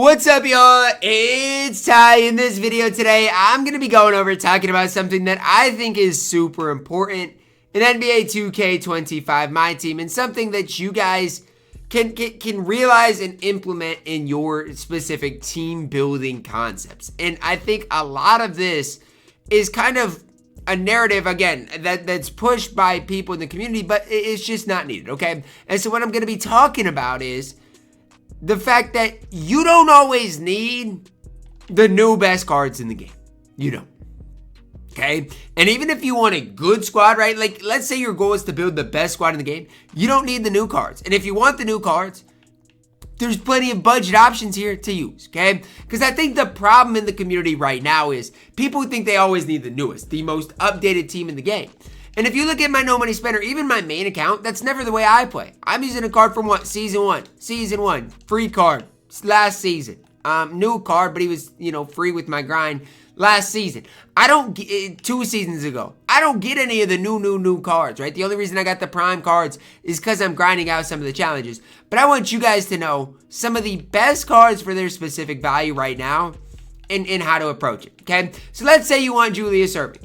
What's up, y'all? It's Ty. In this video today, I'm going to be going over talking about something that I think is super important in NBA 2K25 MyTEAM, and something that you guys can realize and implement in your specific team building concepts. And I think a lot of this is kind of a narrative, again, that's pushed by people in the community, but it's just not needed, okay? And so what I'm going to be talking about is the fact that you don't always need the new best cards in the game. You don't. Okay? And even if you want a good squad, right? Like, let's say your goal is to build the best squad in the game. You don't need the new cards. And if you want the new cards, there's plenty of budget options here to use, okay? Because I think the problem in the community right now is people think they always need the newest, the most updated team in the game. And if you look at my no money spender, even my main account, that's never the way I play. I'm using a card from what? Season one, free card, last season. New card, but he was, free with my grind last season. I don't get 2 seasons ago. I don't get any of the new cards, right? The only reason I got the prime cards is because I'm grinding out some of the challenges. But I want you guys to know some of the best cards for their specific value right now and how to approach it, okay? So let's say you want Julius Erving.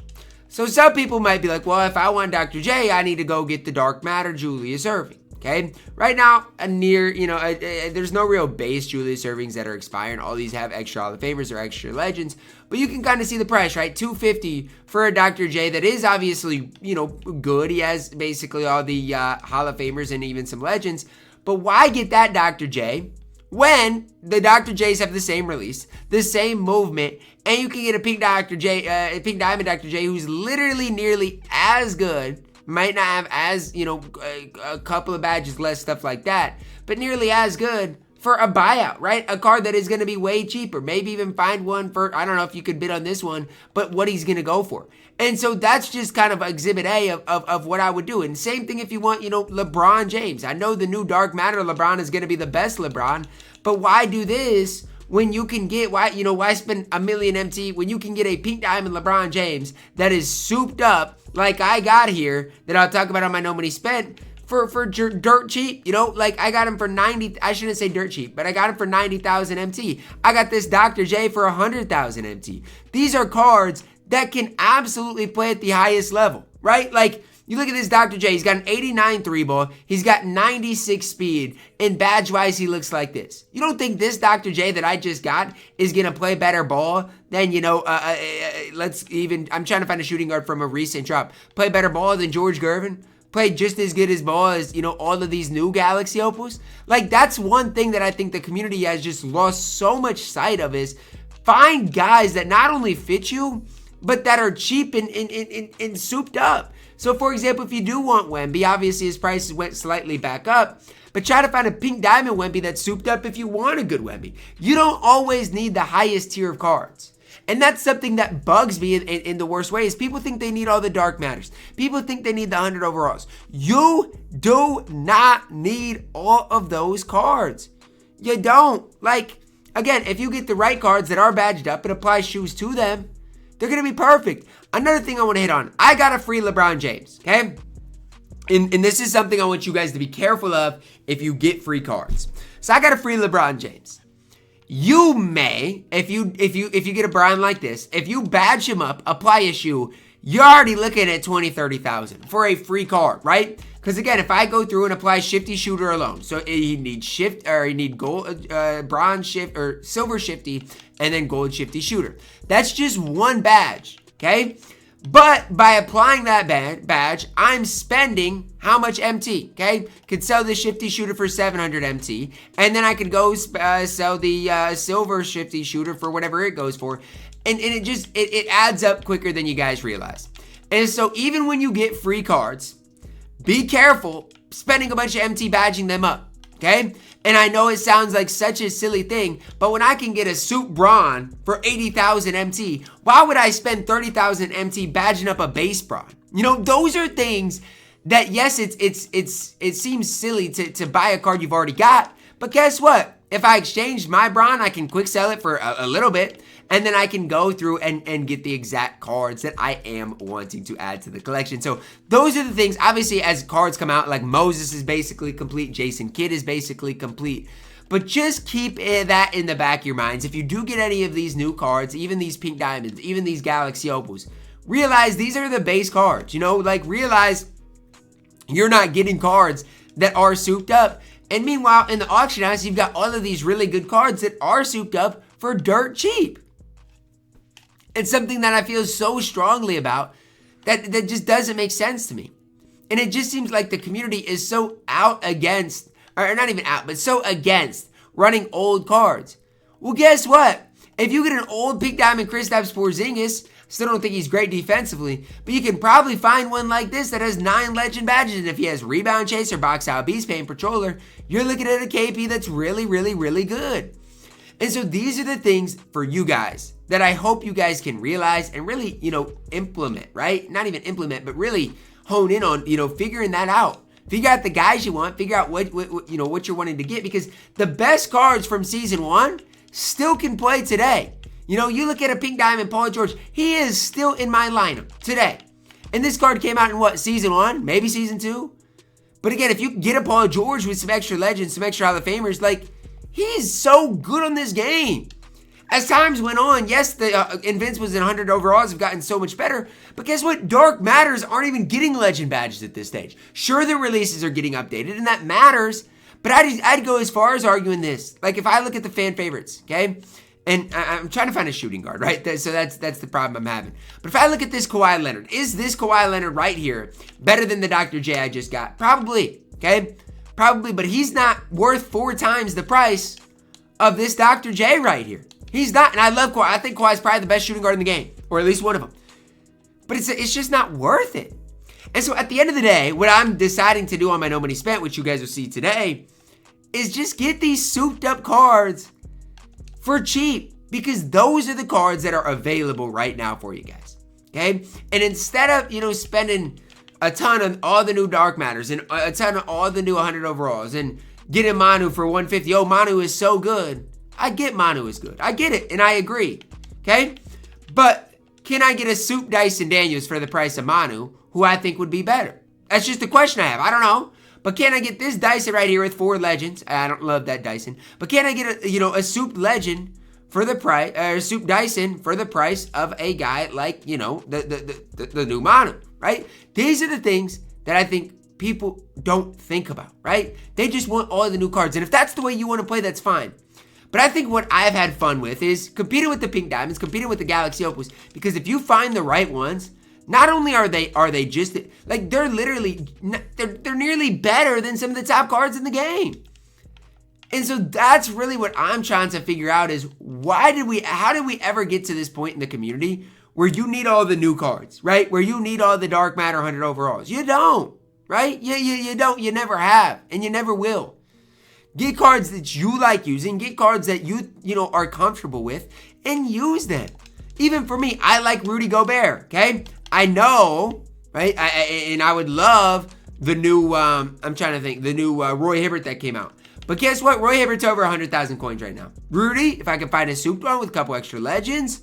So some people might be like, well, if I want Dr. J, I need to go get the Dark Matter Julius Erving, okay? Right now, there's no real base Julius Ervings that are expiring. All these have extra Hall of Famers or extra Legends, but you can kind of see the price, right? $250 for a Dr. J that is obviously, good. He has basically all the Hall of Famers and even some Legends, but why get that Dr. J when the Dr. J's have the same release, the same movement, and you can get a Pink Diamond Dr. J who's literally nearly as good, might not have as, a couple of badges less, stuff like that, but nearly as good for a buyout, right? A card that is going to be way cheaper. Maybe even find one for, I don't know if you could bid on this one, but what he's going to go for. And so that's just kind of exhibit A of what I would do. And same thing if you want, LeBron James. I know the new Dark Matter LeBron is going to be the best LeBron, but why do this when you can get, why spend $1 million MT when you can get a Pink Diamond LeBron James that is souped up like I got here, that I'll talk about on my No Money Spent, for dirt cheap, like I got him for 90, I shouldn't say dirt cheap, but I got him for 90,000 MT. I got this Dr. J for 100,000 MT. These are cards that can absolutely play at the highest level, right? Like, you look at this Dr. J, he's got an 89 3 ball, he's got 96 speed, and badge-wise, he looks like this. You don't think this Dr. J that I just got is going to play better ball than, I'm trying to find a shooting guard from a recent drop, play better ball than George Gervin? Play just as good as ball as, all of these new Galaxy Opals? Like, that's one thing that I think the community has just lost so much sight of, is find guys that not only fit you, but that are cheap and souped up. So, for example, if you do want Wemby, obviously his prices went slightly back up, but try to find a Pink Diamond Wemby that's souped up if you want a good Wemby. You don't always need the highest tier of cards. And that's something that bugs me in the worst way, is people think they need all the Dark Matters. People think they need the 100 overalls. You do not need all of those cards. You don't. Like, again, if you get the right cards that are badged up and apply shoes to them, they're going to be perfect. Another thing I want to hit on, I got a free LeBron James, okay? And this is something I want you guys to be careful of if you get free cards. So I got a free LeBron James. You may, if you get a Brian like this, if you badge him up, apply a shoe, you're already looking at 20, 30,000 for a free card, right? Because again, if I go through and apply Shifty Shooter alone, so he needs gold, bronze shift or silver Shifty, and then gold Shifty Shooter. That's just one badge, okay? But by applying that badge, I'm spending how much MT, okay? Could sell the Shifty Shooter for 700 MT, and then I could go sell the silver Shifty Shooter for whatever it goes for, and it adds up quicker than you guys realize. And so even when you get free cards, be careful spending a bunch of MT badging them up, okay? And I know it sounds like such a silly thing, but when I can get a Soup Braun for 80,000 MT, why would I spend 30,000 MT badging up a base Braun? Those are things that, yes, it seems silly to buy a card you've already got, but guess what? If I exchange my Braun, I can quick sell it for a little bit, and then I can go through and get the exact cards that I am wanting to add to the collection. So those are the things, obviously, as cards come out, like Moses is basically complete, Jason Kidd is basically complete. But just keep that in the back of your minds. If you do get any of these new cards, even these pink diamonds, even these galaxy opals, realize these are the base cards. Like realize you're not getting cards that are souped up. And meanwhile, in the auction house, you've got all of these really good cards that are souped up for dirt cheap. It's something that I feel so strongly about that just doesn't make sense to me. And it just seems like the community is so out against, or not even out, but so against running old cards. Well, guess what? If you get an old pink diamond Kristaps Porzingis, still don't think he's great defensively, but you can probably find one like this that has 9 legend badges, and if he has rebound chaser, box out, beast paint, patroller, you're looking at a KP that's really, really, really good. And so these are the things for you guys that I hope you guys can realize and really, implement, right? Not even implement, but really hone in on, figuring that out. Figure out the guys you want, figure out what you're wanting to get, because the best cards from season 1 still can play today. You look at a pink diamond Paul George, he is still in my lineup today. And this card came out in what, season 1, maybe season 2? But again, if you get a Paul George with some extra legends, some extra Hall of Famers, like, he's so good on this game. As times went on, yes, the Invincibles and 100 overalls have gotten so much better, but guess what? Dark Matters aren't even getting legend badges at this stage. Sure, the releases are getting updated, and that matters, but I'd go as far as arguing this. Like, if I look at the fan favorites, okay? And I'm trying to find a shooting guard, right? So that's the problem I'm having. But if I look at this Kawhi Leonard, is this Kawhi Leonard right here better than the Dr. J I just got? Probably, okay? Probably, but he's not worth 4 times the price of this Dr. J right here. He's not, and I love Kawhi. I think Kawhi's probably the best shooting guard in the game, or at least one of them. But it's just not worth it. And so at the end of the day, what I'm deciding to do on my No Money Spent, which you guys will see today, is just get these souped up cards for cheap, because those are the cards that are available right now for you guys, okay? And instead of, spending a ton on all the new Dark Matters and a ton of all the new 100 overalls and getting Manu for 150, oh, Manu is so good. I get Manu is good. I get it, and I agree, okay? But can I get a soup Dyson Daniels for the price of Manu, who I think would be better? That's just the question I have. I don't know. But can I get this Dyson right here with 4 legends? I don't love that Dyson. But can I get a soup legend for the price, or soup Dyson for the price of a guy like, the new Manu, right? These are the things that I think people don't think about, right? They just want all the new cards. And if that's the way you want to play, that's fine. But I think what I've had fun with is competing with the pink diamonds, competing with the galaxy opals, because if you find the right ones, not only are they just, like, they're nearly better than some of the top cards in the game. And so that's really what I'm trying to figure out is how did we ever get to this point in the community where you need all the new cards, right? Where you need all the Dark Matter 100 overalls. You don't, right? You don't, you never have, and you never will. Get cards that you like using, get cards that you are comfortable with, and use them. Even for me, I like Rudy Gobert, okay? I know, right? And I would love the new, I'm trying to think, the new Roy Hibbert that came out. But guess what? Roy Hibbert's over 100,000 coins right now. Rudy, if I can find a souped one with a couple extra legends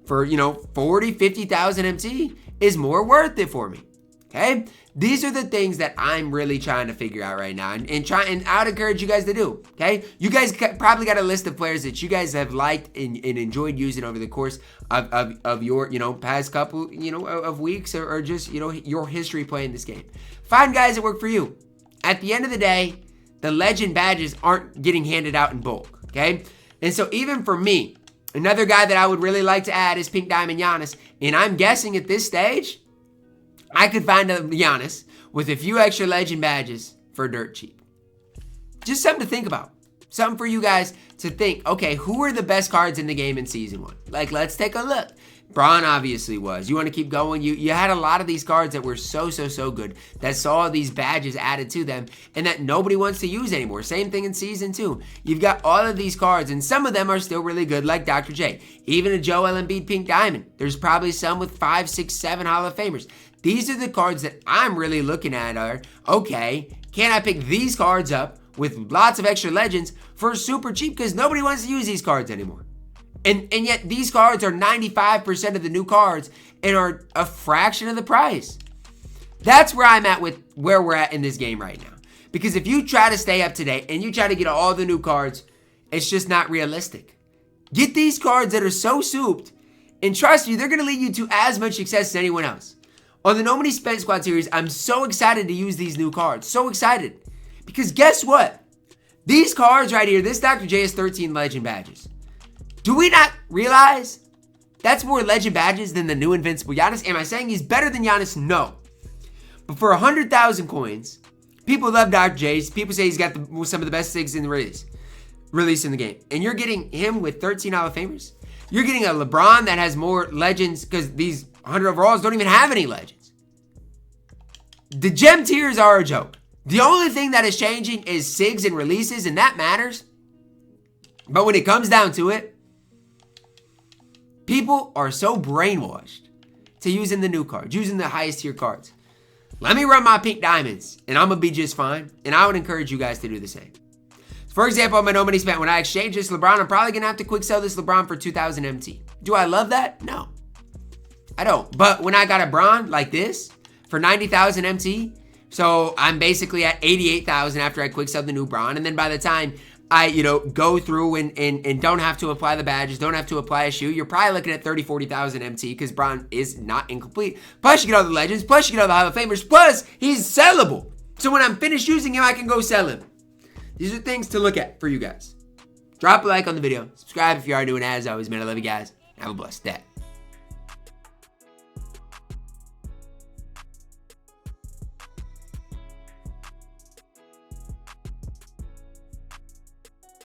for, 40, 50,000 MT, is more worth it for me, okay? These are the things that I'm really trying to figure out right now, and I would encourage you guys to do, okay? You guys probably got a list of players that you guys have liked and enjoyed using over the course of your, past couple, of weeks or just, your history playing this game. Find guys that work for you. At the end of the day, the legend badges aren't getting handed out in bulk, okay? And so even for me, another guy that I would really like to add is Pink Diamond Giannis, and I'm guessing at this stage, I could find a Giannis with a few extra legend badges for dirt cheap. Just something to think about. Something for you guys to think, okay, who are the best cards in the game in Season 1? Like, let's take a look. Braun obviously was. You want to keep going? You had a lot of these cards that were so good that saw these badges added to them and that nobody wants to use anymore. Same thing in Season 2. You've got all of these cards, and some of them are still really good, like Dr. J. Even a Joel Embiid Pink Diamond. There's probably some with 5, 6, 7 Hall of Famers. These are the cards that I'm really looking at are, okay, can I pick these cards up with lots of extra legends for super cheap? Because nobody wants to use these cards anymore. And yet these cards are 95% of the new cards and are a fraction of the price. That's where I'm at with where we're at in this game right now. Because if you try to stay up to date and you try to get all the new cards, it's just not realistic. Get these cards that are so souped, and trust me, they're going to lead you to as much success as anyone else. On the No Money Spent Squad series, I'm so excited to use these new cards. So excited. Because guess what? These cards right here, this Dr. J has 13 legend badges. Do we not realize that's more legend badges than the new invincible Giannis? Am I saying he's better than Giannis? No. But for 100,000 coins, people love Dr. J's. People say he's got some of the best things in the release in the game. And you're getting him with 13 Hall of Famers? You're getting a LeBron that has more legends because these 100 overalls don't even have any legends. The gem tiers are a joke. The only thing that is changing is SIGs and releases, and that matters. But when it comes down to it, people are so brainwashed to using the new cards, using the highest tier cards. Let me run my pink diamonds, and I'm going to be just fine. And I would encourage you guys to do the same. For example, on my No Money Spent, when I exchange this LeBron, I'm probably going to have to quick sell this LeBron for 2,000 MT. Do I love that? No. I don't. But when I got a Bron like this for 90,000 MT, so I'm basically at 88,000 after I quick sell the new Bron. And then by the time I, go through and don't have to apply the badges, don't have to apply a shoe, you're probably looking at 30, 40,000 MT because Bron is not incomplete. Plus you get all the legends, plus you get all the Hall of Famers, plus he's sellable. So when I'm finished using him, I can go sell him. These are things to look at for you guys. Drop a like on the video. Subscribe if you are new. And as always, man, I love you guys. Have a blessed day.